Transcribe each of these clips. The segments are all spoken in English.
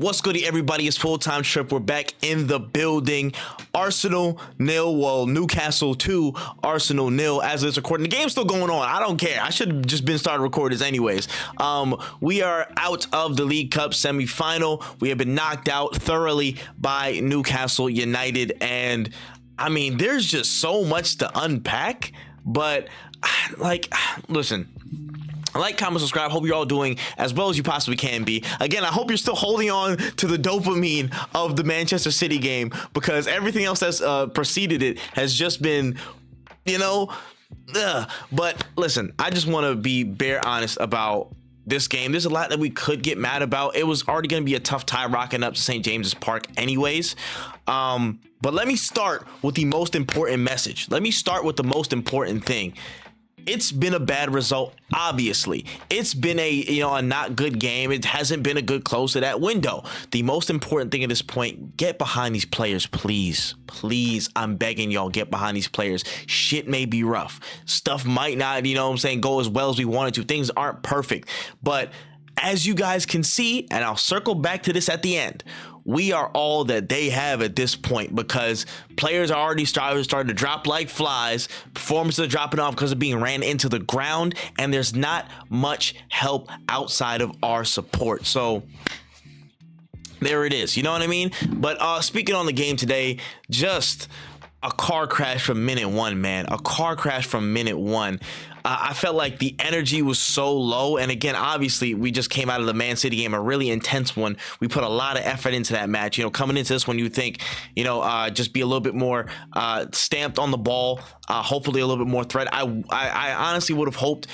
What's good, everybody? It's Full-Time Trip. We're back in the building. Arsenal 0, well, Newcastle 2, Arsenal 0. As it's recording, the game's still going on. I don't care. I should have just been starting recording this anyways. We are out of the League Cup semi-final. We have been knocked out thoroughly by Newcastle United, and I mean, there's just so much to unpack. But listen. Like, comment, subscribe. Hope you're all doing as well as you possibly can be. Again, I hope you're still holding on to the dopamine of the Manchester City game, because everything else that's preceded it has just been, But listen, I just want to be bare honest about this game. There's a lot that we could get mad about. It was already going to be a tough tie rocking up to St. James's Park anyways. But let me start with the most important message. Let me start with the most important thing. It's been a bad result, obviously. It's been a not good game. It hasn't been a good close to that window. The most important thing at this point, get behind these players, please. Please, I'm begging y'all, get behind these players. Shit may be rough. Stuff might not, go as well as we wanted to. Things aren't perfect. But as you guys can see, and I'll circle back to this at the end, we are all that they have at this point, because players are already starting to drop like flies. Performances are dropping off because of being ran into the ground, and there's not much help outside of our support. So there it is. You know what I mean? But speaking on the game today, just a car crash from minute one, man. A car crash from minute one. I felt like the energy was so low. And again, obviously, we just came out of the Man City game, a really intense one. We put a lot of effort into that match. Coming into this one, you think, just be a little bit more stamped on the ball, hopefully a little bit more threat. I honestly would have hoped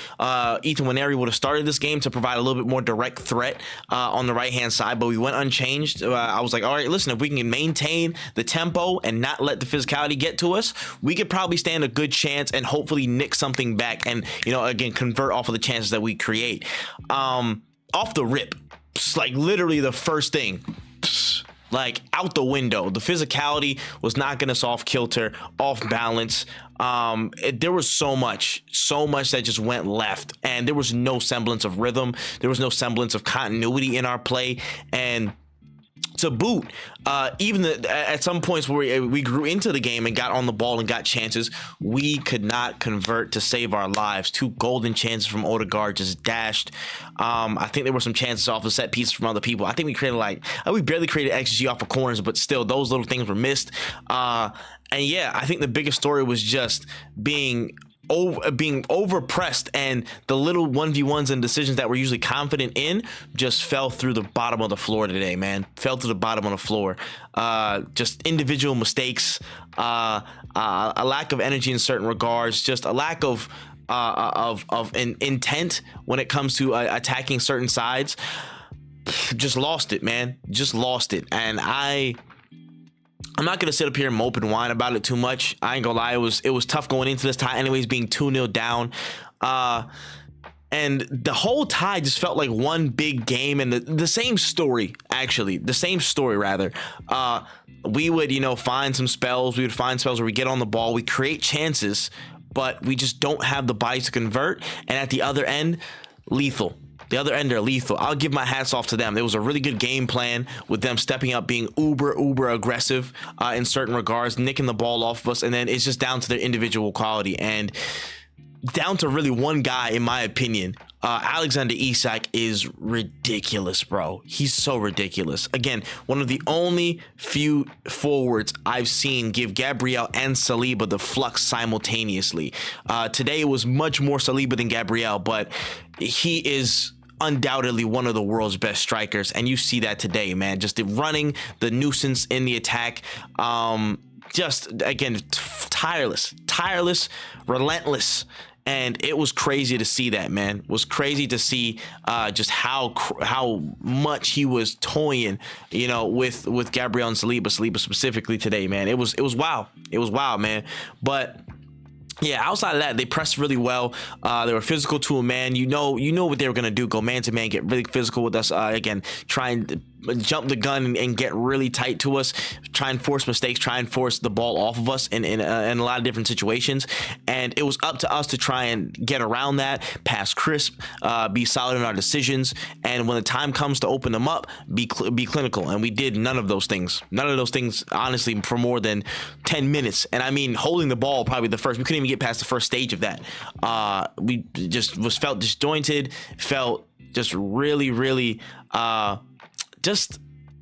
Ethan Nwaneri would have started this game to provide a little bit more direct threat on the right-hand side, but we went unchanged. I was like, all right, listen, if we can maintain the tempo and not let the physicality get to us, we could probably stand a good chance and hopefully nick something back and, again, convert off of the chances that we create. Off the rip, like literally the first thing, like out the window. The physicality was knocking us off kilter, off balance. There was so much that just went left, and there was no semblance of rhythm. There was no semblance of continuity in our play. And to boot, even at some points where we grew into the game and got on the ball and got chances, we could not convert to save our lives. 2 golden chances from Odegaard just dashed. I think there were some chances off the set pieces from other people. I think we created we barely created XG off of corners, but still those little things were missed. And yeah, I think the biggest story was just being overpressed, and the little 1v1s and decisions that we're usually confident in just fell through the bottom of the floor today, man. Fell to the bottom of the floor. Just individual mistakes, a lack of energy in certain regards, just a lack of an intent when it comes to attacking certain sides. Just lost it, man. Just lost it. And I'm not going to sit up here and mope and whine about it too much. I ain't gonna lie, it was tough going into this tie anyways, being 2-0 down. And the whole tie just felt like one big game, and the same story, actually. The same story, rather. We would, find some spells. We would find spells where we get on the ball. We create chances, but we just don't have the bodies to convert. And at the other end, lethal. The other end are lethal. I'll give my hats off to them. There was a really good game plan with them stepping up, being uber aggressive in certain regards, nicking the ball off of us, and then it's just down to their individual quality and down to really one guy, in my opinion. Alexander Isak is ridiculous, bro. He's so ridiculous. Again, one of the only few forwards I've seen give Gabriel and Saliba the flux simultaneously. Today it was much more Saliba than Gabriel, but he is undoubtedly one of the world's best strikers, and you see that today, man. Just the running, the nuisance in the attack, just again tireless, relentless. And it was crazy to see that, man. It was crazy to see just how much he was toying, with Gabriel and Saliba specifically today, man. It was wild. It was wild, man. But yeah, outside of that, they pressed really well. They were physical to a man. You know what they were gonna do. Go man to man, get really physical with us. Again, try and jump the gun and get really tight to us, try and force mistakes, try and force the ball off of us in a lot of different situations. And it was up to us to try and get around that, pass crisp, be solid in our decisions, and when the time comes to open them up, be clinical. And we did none of those things. None of those things, honestly, for more than 10 minutes. And I mean, holding the ball, probably we couldn't even get past the first stage of that. We just felt disjointed, felt just really, really just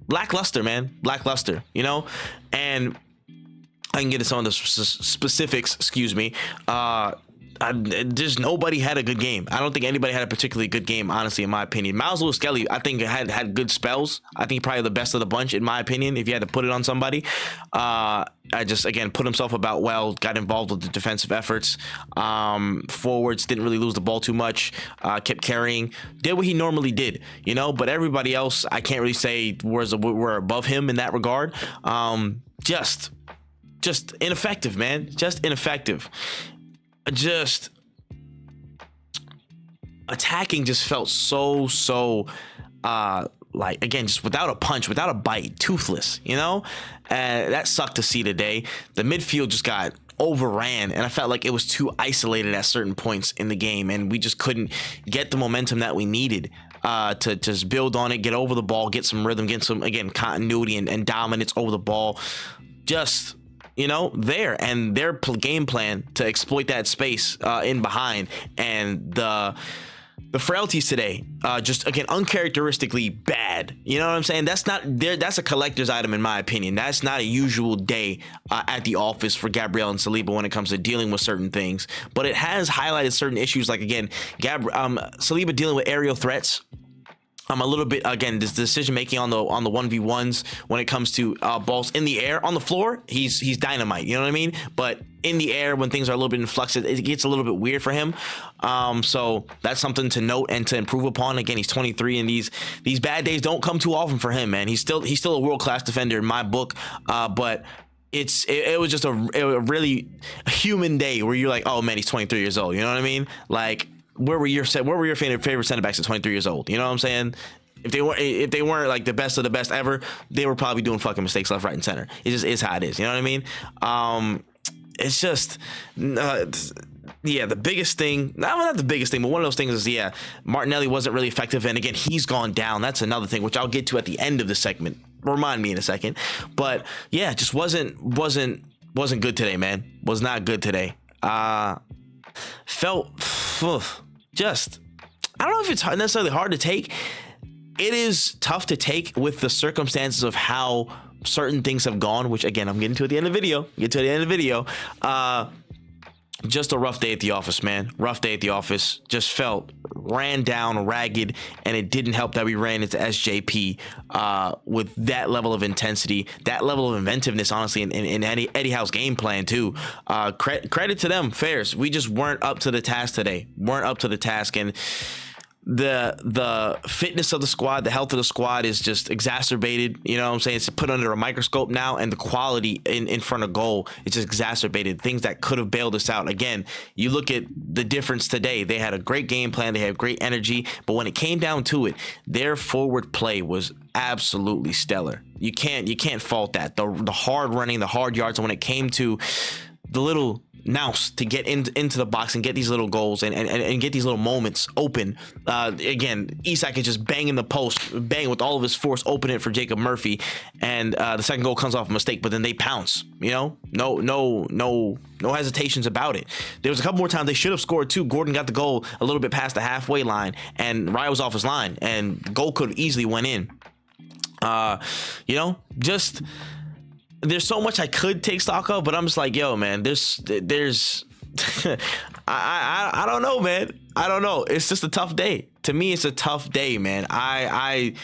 lackluster, man. Lackluster, you know? And I can get to some of the specifics, excuse me. Just nobody had a good game. I don't think anybody had a particularly good game, honestly, in my opinion. Miles Lewis-Skelly, I think, had good spells. I think probably the best of the bunch, in my opinion, if you had to put it on somebody. I just, again, put himself about well, got involved with the defensive efforts. Forwards didn't really lose the ball too much, kept carrying, did what he normally did, you know, but everybody else, I can't really say were above him in that regard. Just ineffective, man. Just ineffective. Just attacking just felt so like, again, just without a punch, without a bite, toothless, you know. That sucked to see today. The midfield just got overran, and I felt like it was too isolated at certain points in the game, and we just couldn't get the momentum that we needed to just build on it, get over the ball, get some rhythm, get some, again, continuity and dominance over the ball. Just, you know, and their game plan to exploit that space in behind, and the frailties today, just, again, uncharacteristically bad. You know what I'm saying? That's a collector's item, in my opinion. That's not a usual day at the office for Gabriel and Saliba when it comes to dealing with certain things. But it has highlighted certain issues, like, again, Saliba dealing with aerial threats. A little bit, again, this decision making on the 1v1s when it comes to balls in the air. On the floor, he's dynamite, you know what I mean? But in the air, when things are a little bit in flux, it gets a little bit weird for him. So that's something to note and to improve upon. Again, he's 23, and these bad days don't come too often for him, man. He's still a world-class defender in my book, but it was just a really human day where you're like, oh man, he's 23 years old. You know what I mean? Like, where were your favorite center backs at 23 years old? You know what I'm saying? If they weren't like the best of the best ever, they were probably doing fucking mistakes left, right, and center. It just is how it is. You know what I mean? It's just, the biggest thing, not the biggest thing, but one of those things is, Martinelli wasn't really effective. And again, he's gone down. That's another thing, which I'll get to at the end of the segment. Remind me in a second. But yeah, just wasn't good today, man. Was not good today. Felt just, I don't know if it's necessarily hard to take. It is tough to take with the circumstances of how certain things have gone, which, again, I'm getting to at the end of the video. Just a rough day at the office, man. Rough day at the office. Just felt ran down, ragged, and it didn't help that we ran into SJP with that level of intensity, that level of inventiveness, honestly, in Eddie Howe's game plan too. Credit to them, fairs. We just weren't up to the task today. And the fitness of the squad, the health of the squad is just exacerbated. You know what I'm saying? It's put under a microscope now, and the quality in front of goal, it's just exacerbated. Things that could have bailed us out. Again, you look at the difference today. They had a great game plan. They had great energy. But when it came down to it, their forward play was absolutely stellar. You can't fault that. The hard running, the hard yards, and when it came to the little nous to get into the box and get these little goals and get these little moments open. Again, Isak is just banging the post, bang with all of his force, open it for Jacob Murphy, and the second goal comes off a mistake, but then they pounce. You know, no hesitations about it. There was a couple more times they should have scored too. Gordon got the goal a little bit past the halfway line, and Raya was off his line, and the goal could have easily went in. You know, just. There's so much I could take stock of, but I'm just like, yo, man, there's I don't know, man. I don't know. It's just a tough day. To me, it's a tough day, man. I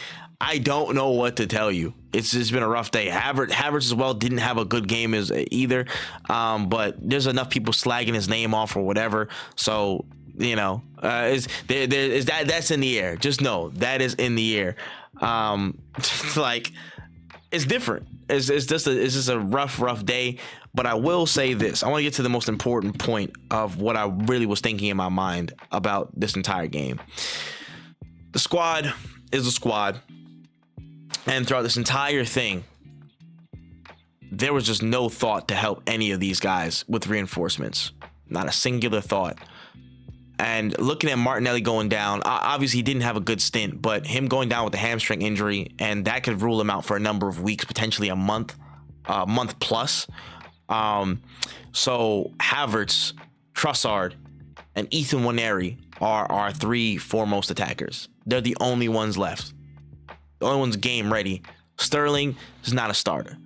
don't know what to tell you. It's just been a rough day. Havertz as well didn't have a good game either. But there's enough people slagging his name off or whatever. So, you know, that's in the air. Just know that is in the air. Like, it's different. It's just a rough day. But I will say this. I want to get to the most important point of what I really was thinking in my mind about this entire game. The squad is a squad. And throughout this entire thing, there was just no thought to help any of these guys with reinforcements. Not a singular thought. And looking at Martinelli going down, obviously he didn't have a good stint, but him going down with a hamstring injury, and that could rule him out for a number of weeks, potentially a month plus. So Havertz, Trossard, and Ethan Nwaneri are our three foremost attackers. They're the only ones left. The only ones game ready. Sterling is not a starter.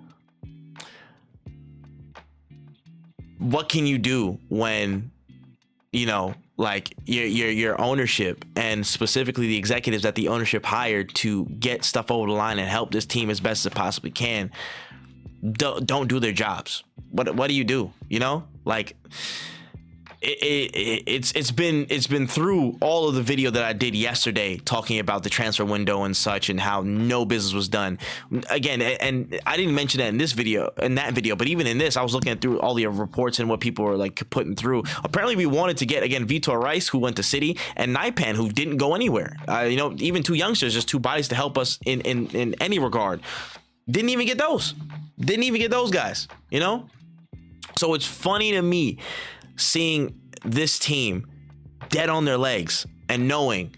What can you do when, you know, like your ownership, and specifically the executives that the ownership hired to get stuff over the line and help this team as best as it possibly can, don't do their jobs? What do you do? You know, like it's been through all of the video that I did yesterday talking about the transfer window and such, and how no business was done. Again, and I didn't mention that in that video, but even in this, I was looking through all the reports and what people were like putting through. Apparently, we wanted to get, again, Vitor Rice, who went to City, and Naipan, who didn't go anywhere. You know, even two youngsters, just two bodies to help us in any regard. Didn't even get those. Didn't even get those guys. You know, so it's funny to me seeing this team dead on their legs and knowing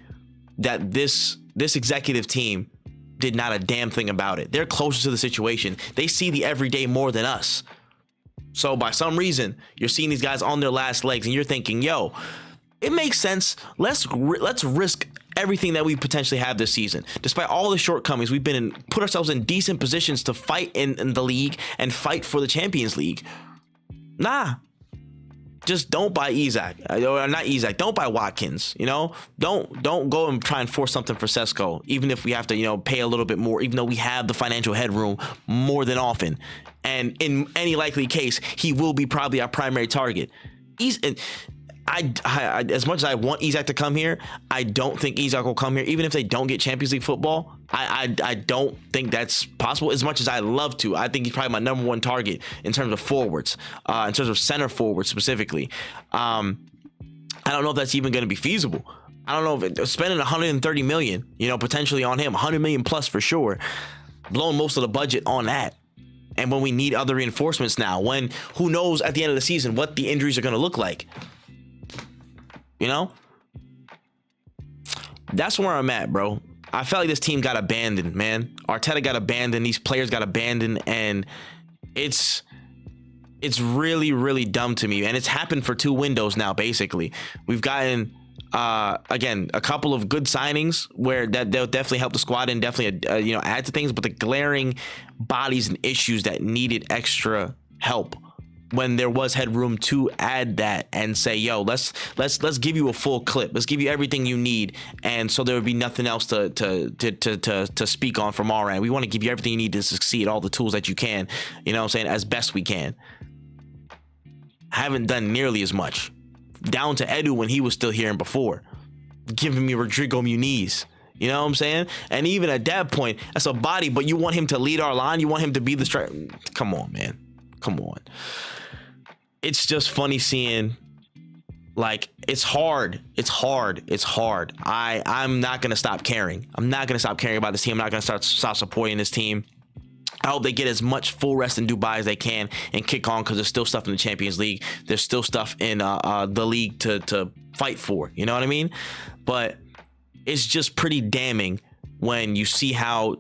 that this executive team did not a damn thing about it. They're closer to the situation. They see the everyday more than us. So by some reason, you're seeing these guys on their last legs and you're thinking, yo, it makes sense. Let's risk everything that we potentially have this season. Despite all the shortcomings, we've put ourselves in decent positions to fight in the league and fight for the Champions League. Nah. Just don't buy Isak, or not Isak. Don't buy Watkins. You know, don't go and try and force something for Sesko, even if we have to, you know, pay a little bit more, even though we have the financial headroom more than often. And in any likely case, he will be probably our primary target. I as much as I want Isak to come here, I don't think Isak will come here. Even if they don't get Champions League football, I don't think that's possible. As much as I love to, I think he's probably my number one target in terms of forwards, in terms of center forwards specifically. I don't know if that's even going to be feasible. I don't know if spending 130 million, you know, potentially on him, 100 million plus for sure, blowing most of the budget on that. And when we need other reinforcements now, when who knows at the end of the season what the injuries are going to look like. You know, that's where I'm at, bro. I felt like this team got abandoned, man. Arteta got abandoned. These players got abandoned, and it's really, really dumb to me. And it's happened for 2 windows now. Basically, we've gotten again a couple of good signings where they'll definitely help the squad and definitely you know, add to things. But the glaring bodies and issues that needed extra help, when there was headroom to add that and say, yo, let's give you a full clip. Let's give you everything you need. And so there would be nothing else to speak on from our end. We want to give you everything you need to succeed, all the tools that you can, you know what I'm saying, as best we can. Haven't done nearly as much. Down to Edu when he was still here and before. Giving me Rodrigo Muniz. You know what I'm saying? And even at that point, that's a body, but you want him to lead our line? You want him to be the striker? Come on, man. Come on. It's just funny seeing, like, it's hard. I'm not going to stop caring. I'm not going to stop caring about this team. I'm not going to stop supporting this team. I hope they get as much full rest in Dubai as they can and kick on, because there's still stuff in the Champions League. There's still stuff in the league to fight for. You know what I mean? But it's just pretty damning when you see how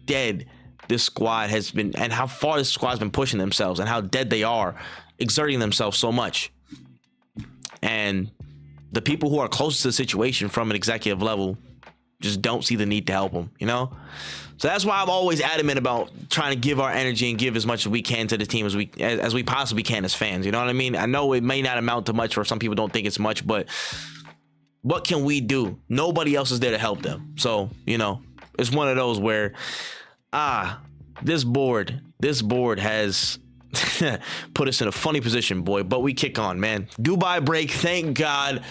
dead this squad has been, and how far this squad's been pushing themselves, and how dead they are, exerting themselves so much. And the people who are closest to the situation from an executive level just don't see the need to help them, you know? So that's why I'm always adamant about trying to give our energy and give as much as we can to the team as we possibly can as fans. You know what I mean? I know it may not amount to much, or some people don't think it's much, but what can we do? Nobody else is there to help them. So, you know, it's one of those where, this board has put us in a funny position, boy. But we kick on, man. Dubai break, thank God.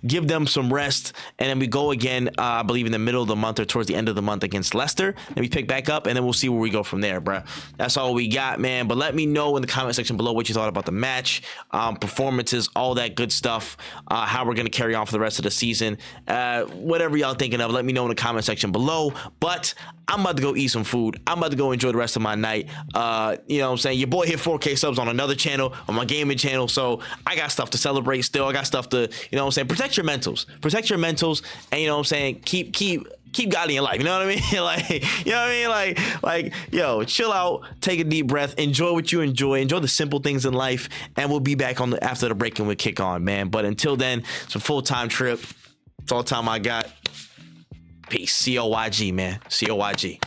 Give them some rest, and then we go again. I believe in the middle of the month or towards the end of the month against Leicester. Then we pick back up, and then we'll see where we go from there, bro. That's all we got, man. But let me know in the comment section below what you thought about the match, performances, all that good stuff. How we're gonna carry on for the rest of the season. Whatever y'all thinking of, let me know in the comment section below. But I'm about to go eat some food. I'm about to go enjoy the rest of my night. You know what I'm saying? Your boy hit 4K subs on another channel, on my gaming channel. So I got stuff to celebrate still. I got stuff to, you know what I'm saying? Protect your mentals. Protect your mentals. And you know what I'm saying? Keep God in your life. You know what I mean? Like, you know what I mean? Like, yo, chill out, take a deep breath, enjoy what you enjoy the simple things in life. And we'll be back on after the break and we'll kick on, man. But until then, it's a full-time trip. It's all the time I got. Peace. COYG, man. COYG.